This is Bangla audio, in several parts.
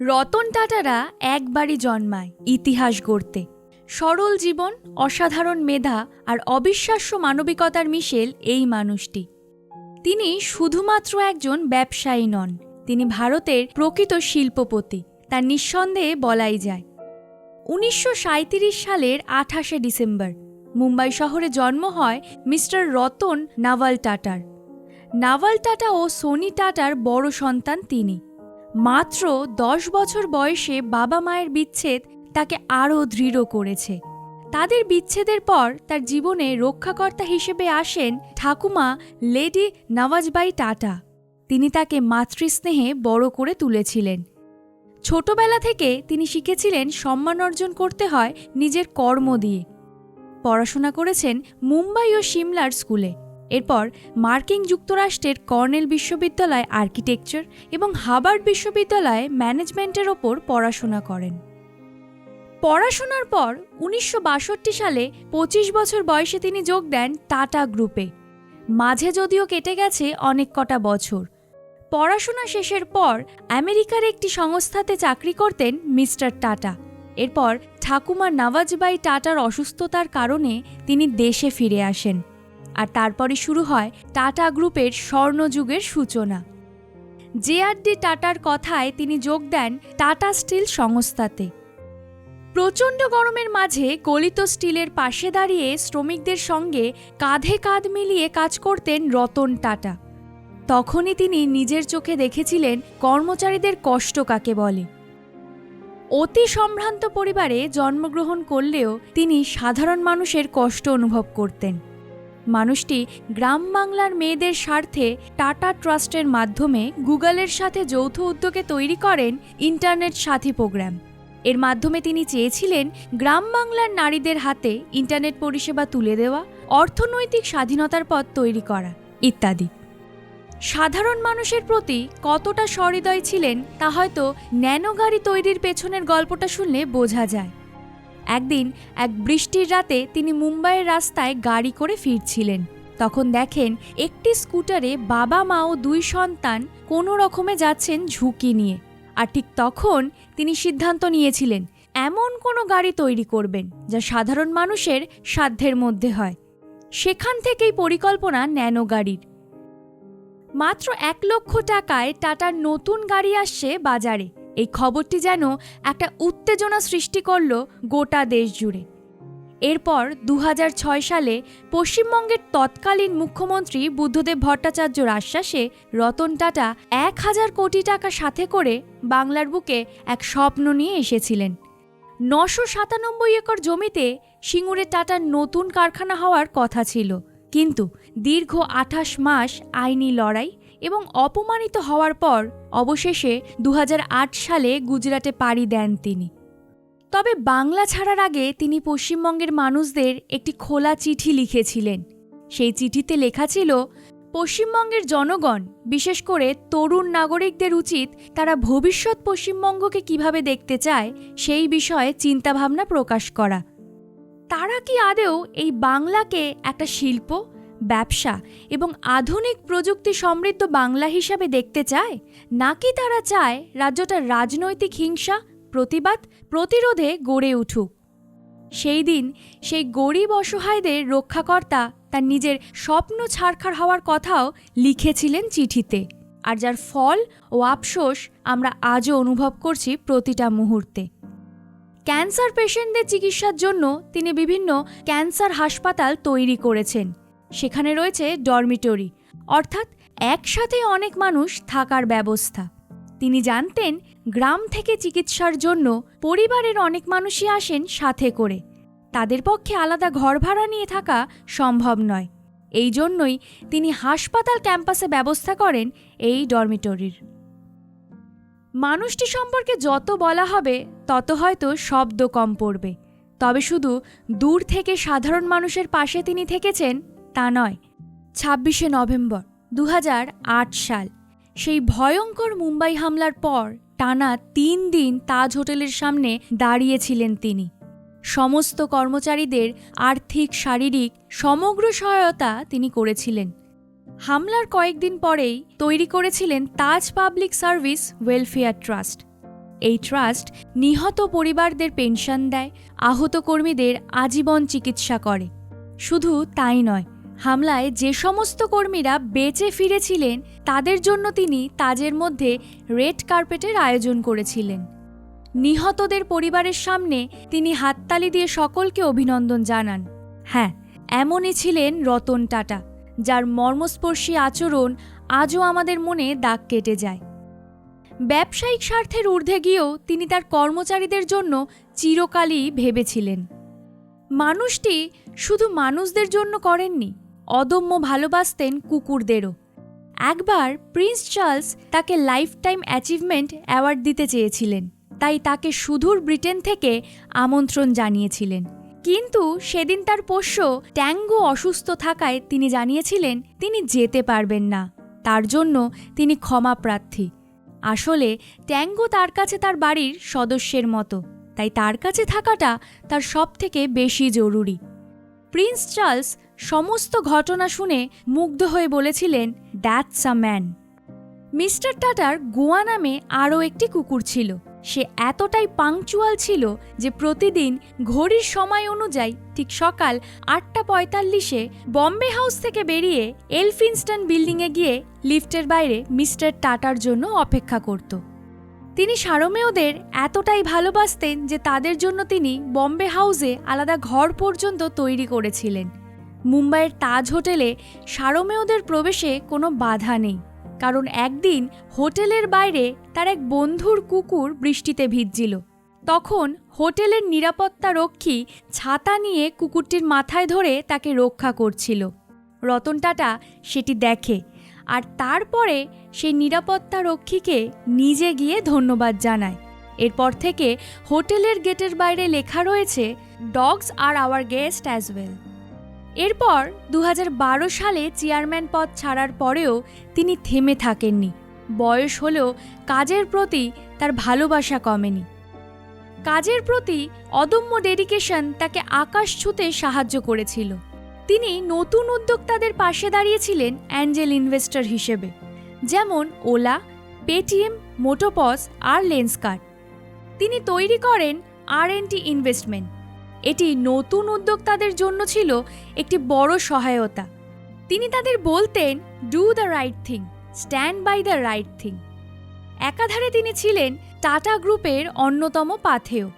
রতন টাটারা একবারই জন্মায় ইতিহাস গড়তে। সরল জীবন, অসাধারণ মেধা আর অবিশ্বাস্য মানবিকতার মিশেল এই মানুষটি। তিনি শুধুমাত্র একজন ব্যবসায়ী নন, তিনি ভারতের প্রকৃত শিল্পপতি, তা নিঃসন্দেহে বলাই যায়। 1937 সালের 28শে ডিসেম্বর মুম্বাই শহরে জন্ম হয় মিস্টার রতন নাভাল টাটার। নাভাল টাটা ও সোনি টাটার বড় সন্তান তিনি। মাত্র 10 বছর বয়সে বাবা মায়ের বিচ্ছেদ তাকে আরও দৃঢ় করেছে। তাদের বিচ্ছেদের পর তার জীবনে রক্ষাকর্তা হিসেবে আসেন ঠাকুমা লেডি নওয়াজবাই টাটা। তিনি তাকে মাতৃস্নেহে বড় করে তুলেছিলেন। ছোটবেলা থেকে তিনি শিখেছিলেন সম্মান অর্জন করতে হয় নিজের কর্ম দিয়ে। পড়াশোনা করেছেন মুম্বাই ও সিমলার স্কুলে। এরপর মার্কিন যুক্তরাষ্ট্রের কর্নেল বিশ্ববিদ্যালয় আর্কিটেকচার এবং হার্ভার্ড বিশ্ববিদ্যালয়ে ম্যানেজমেন্টের ওপর পড়াশোনা করেন। পড়াশোনার পর 1962 সালে 25 বছর বয়সে তিনি যোগ দেন টাটা গ্রুপে। মাঝে যদিও কেটে গেছে অনেক কটা বছর। পড়াশোনা শেষের পর আমেরিকার একটি সংস্থাতে চাকরি করতেন মিস্টার টাটা। এরপর ঠাকুমা নওয়াজবাই টাটার অসুস্থতার কারণে তিনি দেশে ফিরে আসেন, আর তারপরে শুরু হয় টাটা গ্রুপের স্বর্ণযুগের সূচনা। জে.আর.ডি. টাটার কথায় তিনি যোগ দেন টাটা স্টিল সংস্থাতে। প্রচণ্ড গরমের মাঝে গলিত স্টিলের পাশে দাঁড়িয়ে শ্রমিকদের সঙ্গে কাঁধে কাঁধ মিলিয়ে কাজ করতেন রতন টাটা। তখনই তিনি নিজের চোখে দেখেছিলেন কর্মচারীদের কষ্ট কাকে বলে। অতি সম্ভ্রান্ত পরিবারে জন্মগ্রহণ করলেও তিনি সাধারণ মানুষের কষ্ট অনুভব করতেন। মানুষটি গ্রাম বাংলার মেয়েদের স্বার্থে টাটা ট্রাস্টের মাধ্যমে গুগলের সাথে যৌথ উদ্যোগে তৈরি করেন ইন্টারনেট সাথী প্রোগ্রাম। এর মাধ্যমে তিনি চেয়েছিলেন গ্রাম বাংলার নারীদের হাতে ইন্টারনেট পরিষেবা তুলে দেওয়া, অর্থনৈতিক স্বাধীনতার পথ তৈরি করা ইত্যাদি। সাধারণ মানুষের প্রতি কতটা সহৃদয় ছিলেন তা হয়তো ন্যানো গাড়ি তৈরির পেছনের গল্পটা শুনলে বোঝা যায়। একদিন এক বৃষ্টির রাতে তিনি মুম্বাইয়ের রাস্তায় গাড়ি করে ফিরছিলেন। তখন দেখেন একটি স্কুটারে বাবা মা ও 2 সন্তান কোনো রকমে যাচ্ছেন ঝুঁকি নিয়ে। আর ঠিক তখন তিনি সিদ্ধান্ত নিয়েছিলেন এমন কোনো গাড়ি তৈরি করবেন যা সাধারণ মানুষের সাধ্যের মধ্যে হয়। সেখান থেকেই পরিকল্পনা ন্যানো গাড়ির। মাত্র 1 লক্ষ টাকায় টাটার নতুন গাড়ি আসছে বাজারে। এই খবরটি যেন একটা উত্তেজনা সৃষ্টি করল গোটা দেশ জুড়ে। এরপর 2006 সালে পশ্চিমবঙ্গের তৎকালীন মুখ্যমন্ত্রী বুদ্ধদেব ভট্টাচার্যর আশ্বাসে রতন টাটা 1000 কোটি টাকা সাথে করে বাংলার বুকে এক স্বপ্ন নিয়ে এসেছিলেন। 997 একর জমিতে সিঙ্গুরে টাটার নতুন কারখানা হওয়ার কথা ছিল, কিন্তু দীর্ঘ 28 মাস আইনি লড়াই এবং অপমানিত হওয়ার পর অবশেষে 2008 সালে গুজরাটে পাড়ি দেন তিনি। তবে বাংলা ছাড়ার আগে তিনি পশ্চিমবঙ্গের মানুষদের একটি খোলা চিঠি লিখেছিলেন। সেই চিঠিতে লেখা ছিল, পশ্চিমবঙ্গের জনগণ, বিশেষ করে তরুণ নাগরিকদের উচিত তারা ভবিষ্যৎ পশ্চিমবঙ্গকে কিভাবে দেখতে চায় সেই বিষয়ে চিন্তাভাবনা প্রকাশ করা। তারা কি আদৌ এই বাংলাকে একটা শিল্প, ব্যবসা এবং আধুনিক প্রযুক্তি সমৃদ্ধ বাংলা হিসাবে দেখতে চায়, নাকি তারা চায় রাজ্যটা রাজনৈতিক হিংসা, প্রতিবাদ, প্রতিরোধে গড়ে উঠুক? সেই দিন সেই গরিব অসহায়দের রক্ষাকর্তা তার নিজের স্বপ্ন ছারখার হওয়ার কথাও লিখেছিলেন চিঠিতে, আর যার ফল ও আফসোস আমরা আজও অনুভব করছি প্রতিটা মুহূর্তে। ক্যান্সার পেশেন্টদের চিকিৎসার জন্য তিনি বিভিন্ন ক্যান্সার হাসপাতাল তৈরি করেছেন। সেখানে রয়েছে ডরমিটরি, অর্থাৎ একসাথে অনেক মানুষ থাকার ব্যবস্থা। তিনি জানতেন গ্রাম থেকে চিকিৎসার জন্য পরিবারের অনেক মানুষই আসেন সাথে করে। তাদের পক্ষে আলাদা ঘর ভাড়া নিয়ে থাকা সম্ভব নয়। এই জন্যই তিনি হাসপাতাল ক্যাম্পাসে ব্যবস্থা করেন এই ডরমিটরির। মানুষটি সম্পর্কে যত বলা হবে তত হয়তো শব্দ কম পড়বে। তবে শুধু দূর থেকে সাধারণ মানুষের পাশে তিনি থেকেছেন তা নয়। 26শে নভেম্বর 2008 সাল, সেই ভয়ঙ্কর মুম্বাই হামলার পর টানা 3 দিন তাজ হোটেলের সামনে দাঁড়িয়েছিলেন তিনি। সমস্ত কর্মচারীদের আর্থিক, শারীরিক সমগ্র সহায়তা তিনি করেছিলেন। হামলার কয়েকদিন পরেই তৈরি করেছিলেন তাজ পাবলিক সার্ভিস ওয়েলফেয়ার ট্রাস্ট। এই ট্রাস্ট নিহত পরিবারদের পেনশন দেয়, আহত কর্মীদের আজীবন চিকিৎসা করে। শুধু তাই নয়, হামলায় যে সমস্ত কর্মীরা বেঁচে ফিরেছিলেন তাদের জন্য তিনি তাজের মধ্যে রেড কার্পেটের আয়োজন করেছিলেন। নিহতদের পরিবারের সামনে তিনি হাততালি দিয়ে সকলকে অভিনন্দন জানান। হ্যাঁ, এমনই ছিলেন রতন টাটা, যার মর্মস্পর্শী আচরণ আজও আমাদের মনে দাগ কেটে যায়। ব্যবসায়িক স্বার্থের ঊর্ধ্বে গিয়েও তিনি তার কর্মচারীদের জন্য চিরকালই ভেবেছিলেন। মানুষটি শুধু মানুষদের জন্য করেননি, অদম্য ভালোবাসতেন কুকুরদেরও। একবার প্রিন্স চার্লস তাকে লাইফ টাইম অ্যাচিভমেন্ট অ্যাওয়ার্ড দিতে চেয়েছিলেন, তাই তাকে সুদূর ব্রিটেন থেকে আমন্ত্রণ জানিয়েছিলেন। কিন্তু সেদিন তার পোষ্য ট্যাঙ্গো অসুস্থ থাকায় তিনি জানিয়েছিলেন তিনি যেতে পারবেন না। তার জন্য তিনি ক্ষমা প্রার্থী। আসলে ট্যাঙ্গো তার কাছে তার বাড়ির সদস্যের মতো, তাই তার কাছে থাকাটা তার সবথেকে বেশি জরুরি। প্রিন্স চার্লস সমস্ত ঘটনা শুনে মুগ্ধ হয়ে বলেছিলেন, দ্যাটস আ ম্যান। মিস্টার টাটার গোয়া নামে আরও একটি কুকুর ছিল। সে এতটাই পাংচুয়াল ছিল যে প্রতিদিন ঘড়ির সময় অনুযায়ী ঠিক সকাল 8:45-এ বম্বে হাউস থেকে বেরিয়ে এলফিনস্টন বিল্ডিংয়ে গিয়ে লিফটের বাইরে মিস্টার টাটার জন্য অপেক্ষা করত। তিনি সারমেয়দের এতটাই ভালোবাসতেন যে তাদের জন্য তিনি বম্বে হাউসে আলাদা ঘর পর্যন্ত তৈরি করেছিলেন। মুম্বাইয়ের তাজ হোটেলে সারমেয়দের প্রবেশে কোনো বাধা নেই, কারণ একদিন হোটেলের বাইরে তার এক বন্ধুর কুকুর বৃষ্টিতে ভিজছিল। তখন হোটেলের নিরাপত্তা রক্ষী ছাতা নিয়ে কুকুরটির মাথায় ধরে তাকে রক্ষা করছিল। রতন টাটা সেটি দেখে আর তারপরে সেই নিরাপত্তা রক্ষীকে নিজে গিয়ে ধন্যবাদ জানায়। এরপর থেকে হোটেলের গেটের বাইরে লেখা রয়েছে, dogs are our guest as well. এরপর 2012 সালে চেয়ারম্যান পদ ছাড়ার পরেও তিনি থেমে থাকেননি। বয়স হলেও কাজের প্রতি তার ভালোবাসা কমেনি। কাজের প্রতি অদম্য ডেডিকেশন তাকে আকাশ ছুঁতে সাহায্য করেছিল। তিনি নতুন উদ্যোক্তাদের পাশে দাঁড়িয়েছিলেন অ্যাঞ্জেল ইনভেস্টর হিসেবে, যেমন ওলা, পেটিএম, মোটোপস আর লেন্সকার্ট। তিনি তৈরি করেন R&T ইনভেস্টমেন্ট। এটি নতুন উদ্যোক্তাদের জন্য ছিল একটি বড় সহায়তা। তিনি তাদের বলতেন, do the right thing, stand by the right thing. একাধারে তিনি ছিলেন টাটা গ্রুপের অন্যতম পাথেয়।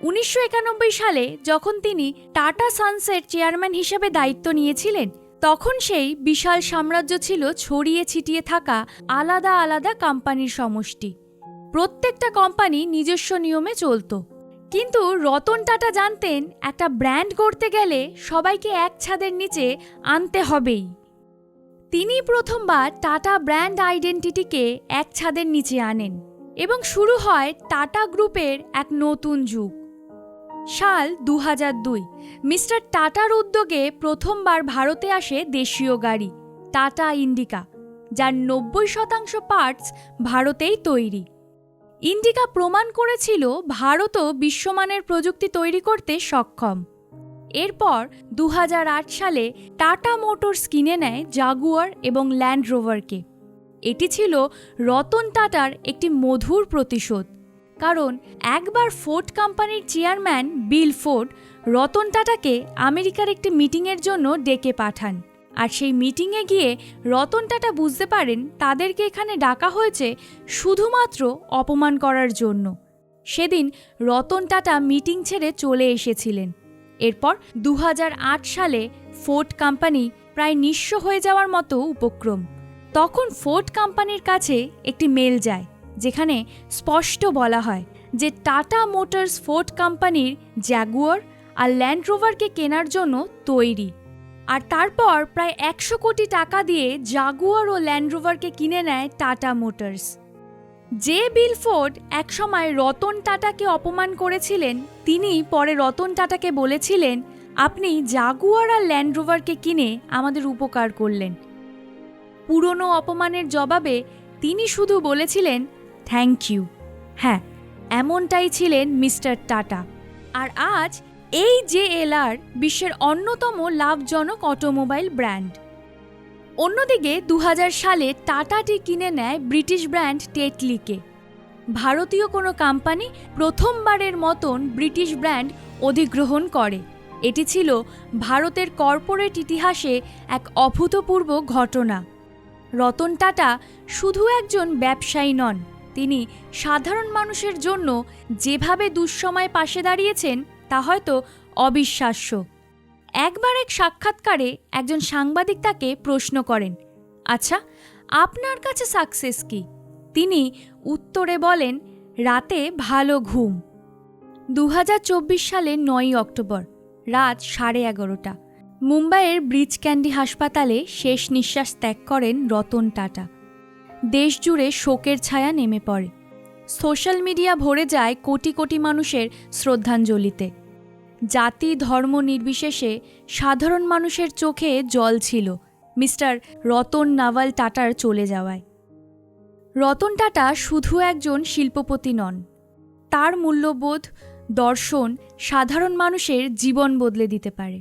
1991 সালে যখন তিনি টাটা সানসের চেয়ারম্যান হিসেবে দায়িত্ব নিয়েছিলেন, তখন সেই বিশাল সাম্রাজ্য ছিল ছড়িয়ে ছিটিয়ে থাকা আলাদা আলাদা কোম্পানির সমষ্টি। প্রত্যেকটা কোম্পানি নিজস্ব নিয়মে চলত। কিন্তু রতন টাটা জানতেন, একটা ব্র্যান্ড গড়তে গেলে সবাইকে এক ছাদের নিচে আনতে হবেই। তিনি প্রথমবার টাটা ব্র্যান্ড আইডেন্টিটিকে এক ছাদের নিচে আনেন এবং শুরু হয় টাটা গ্রুপের এক নতুন যুগ। সাল 2002, মিস্টার টাটার উদ্যোগে প্রথমবার ভারতে আসে দেশীয় গাড়ি টাটা ইন্ডিকা, যার 90% পার্টস ভারতেই তৈরি। ইন্ডিকা প্রমাণ করেছিল ভারতও বিশ্বমানের প্রযুক্তি তৈরি করতে সক্ষম। এরপর 2008 সালে টাটা মোটরস কিনে নেয় জাগুয়ার এবং ল্যান্ড রোভারকে। এটি ছিল রতন টাটার একটি মধুর প্রতিশোধ, কারণ একবার ফোর্ড কোম্পানির চেয়ারম্যান বিল ফোর্ড রতন টাটাকে আমেরিকার একটি মিটিংয়ের জন্য ডেকে পাঠান। আর সেই মিটিংয়ে গিয়ে রতন টাটা বুঝতে পারেন তাদেরকে এখানে ডাকা হয়েছে শুধুমাত্র অপমান করার জন্য। সেদিন রতন টাটা মিটিং ছেড়ে চলে এসেছিলেন। এরপর 2008 সালে ফোর্ড কোম্পানি প্রায় নিঃস্ব হয়ে যাওয়ার মতো উপক্রম। তখন ফোর্ড কোম্পানির কাছে একটি মেল যায়, যেখানে স্পষ্ট বলা হয় যে টাটা মোটরস ফোর্ড কোম্পানির জাগুয়ার আর ল্যান্ড রোভারকে কেনার জন্য তৈরি। আর তারপর প্রায় 100 কোটি টাকা দিয়ে জাগুয়ার ও ল্যান্ড রোভারকে কিনে নেয় টাটা মোটরস। যে বিল ফোর্ড একসময় রতন টাটাকে অপমান করেছিলেন, তিনি পরে রতন টাটাকে বলেছিলেন, আপনি জাগুয়ার আর ল্যান্ড রোভারকে কিনে আমাদের উপকার করলেন। পুরনো অপমানের জবাবে তিনি শুধু বলেছিলেন, থ্যাংক ইউ। হ্যাঁ, এমনটাই ছিলেন মিস্টার টাটা। আর আজ এই JLR বিশ্বের অন্যতম লাভজনক অটোমোবাইল ব্র্যান্ড। অন্যদিকে 2000 সালে টাটা টি কিনে নেয় ব্রিটিশ ব্র্যান্ড টেটলিকে। ভারতীয় কোনো কোম্পানি প্রথমবারের মতন ব্রিটিশ ব্র্যান্ড অধিগ্রহণ করে। এটি ছিল ভারতের কর্পোরেট ইতিহাসে এক অভূতপূর্ব ঘটনা। রতন টাটা শুধু একজন ব্যবসায়ী নন, তিনি সাধারণ মানুষের জন্য যেভাবে দুঃসময়ে পাশে দাঁড়িয়েছেন তা হয়তো অবিশ্বাস্য। একবার এক সাক্ষাৎকারে একজন সাংবাদিক তাকে প্রশ্ন করেন, আচ্ছা, আপনার কাছে সাকসেস কি? তিনি উত্তরে বলেন, রাতে ভালো ঘুম। 2024 সালের 9ই অক্টোবর রাত 11:30 মুম্বাইয়ের ব্রিচ ক্যান্ডি হাসপাতালে শেষ নিঃশ্বাস ত্যাগ করেন রতন টাটা। দেশ জুড়ে শোকের ছায়া নেমে পড়ে। সোশ্যাল মিডিয়া ভরে যায় কোটি কোটি মানুষের শ্রদ্ধাঞ্জলিতে। জাতি ধর্ম নির্বিশেষে সাধারণ মানুষের চোখে জল ছিল মিস্টার রতন নাভাল টাটার চলে যাওয়ায়। রতন টাটা শুধু একজন শিল্পপতি নন, তার মূল্যবোধ, দর্শন সাধারণ মানুষের জীবন বদলে দিতে পারে।